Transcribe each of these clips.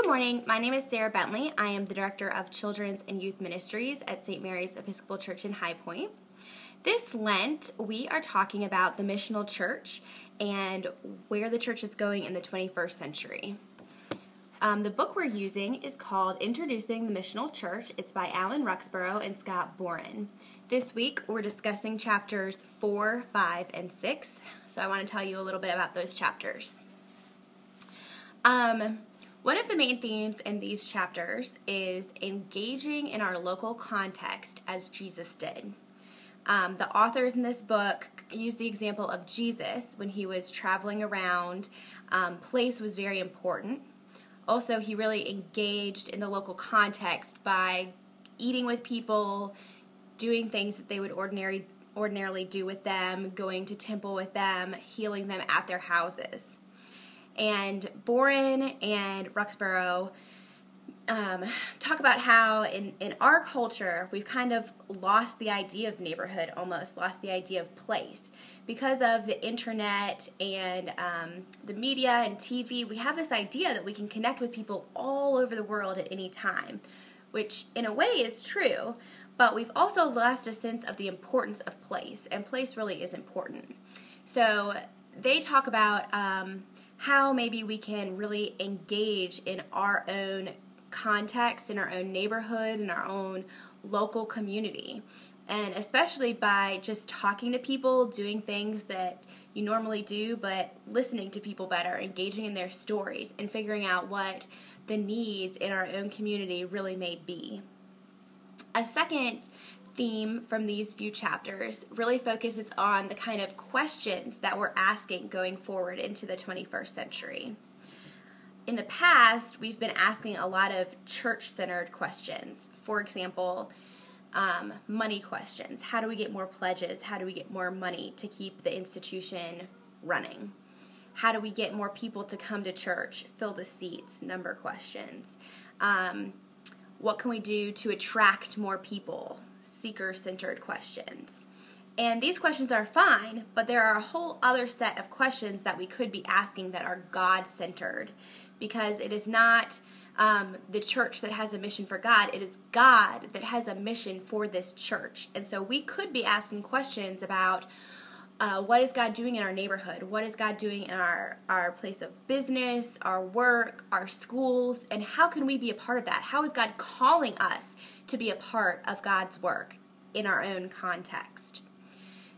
Good morning. My name is Sarah Bentley. I am the Director of Children's and Youth Ministries at St. Mary's Episcopal Church in High Point. This Lent, we are talking about the missional church and where the church is going in the 21st century. The book we're using is called Introducing the Missional Church. It's by Roxburgh and Scott Boren. This week, we're discussing chapters 4, 5, and 6. So I want to tell you a little bit about those chapters. One of the main themes in these chapters is engaging in our local context as Jesus did. The authors in this book use the example of Jesus when he was traveling around. Place was very important. Also, he really engaged in the local context by eating with people, doing things that they would ordinarily do with them, going to temple with them, healing them at their houses. And Boren and Roxburgh talk about how in our culture we've kind of lost the idea of neighborhood, almost lost the idea of place. Because of the internet and the media and TV, we have this idea that we can connect with people all over the world at any time, which in a way is true, but we've also lost a sense of the importance of place, and place really is important. So they talk about how maybe we can really engage in our own context, in our own neighborhood, in our own local community. And especially by just talking to people, doing things that you normally do, but listening to people better, engaging in their stories, and figuring out what the needs in our own community really may be. A second theme from these few chapters really focuses on the kind of questions that we're asking going forward into the 21st century. In the past, we've been asking a lot of church-centered questions. For example, money questions. How do we get more pledges? How do we get more money to keep the institution running? How do we get more people to come to church? Fill the seats, number questions. What can we do to attract more people? Seeker-centered questions. And these questions are fine, but there are a whole other set of questions that we could be asking that are God-centered, because it is not the church that has a mission for God, it is God that has a mission for this church. And so we could be asking questions about what is God doing in our neighborhood? What is God doing in our place of business, our work, our schools, and how can we be a part of that? How is God calling us to be a part of God's work in our own context?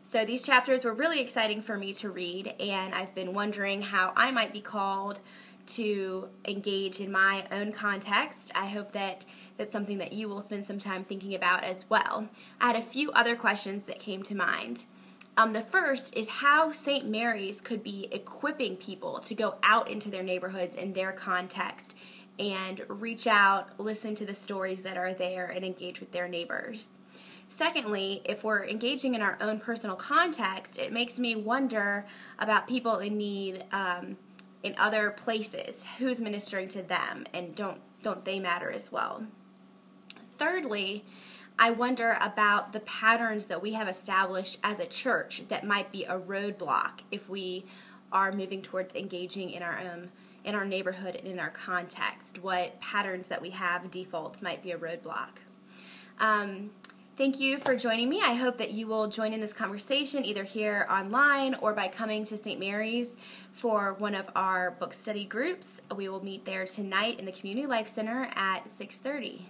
So these chapters were really exciting for me to read, and I've been wondering how I might be called to engage in my own context. I hope that that's something that you will spend some time thinking about as well. I had a few other questions that came to mind. The first is how St. Mary's could be equipping people to go out into their neighborhoods in their context and reach out, listen to the stories that are there, and engage with their neighbors. Secondly, if we're engaging in our own personal context, it makes me wonder about people in need in other places. Who's ministering to them, and don't they matter as well? Thirdly, I wonder about the patterns that we have established as a church that might be a roadblock if we are moving towards engaging in our neighborhood and in our context. What patterns that we have, defaults, might be a roadblock. Thank you for joining me. I hope that you will join in this conversation either here online or by coming to St. Mary's for one of our book study groups. We will meet there tonight in the Community Life Center at 6:30.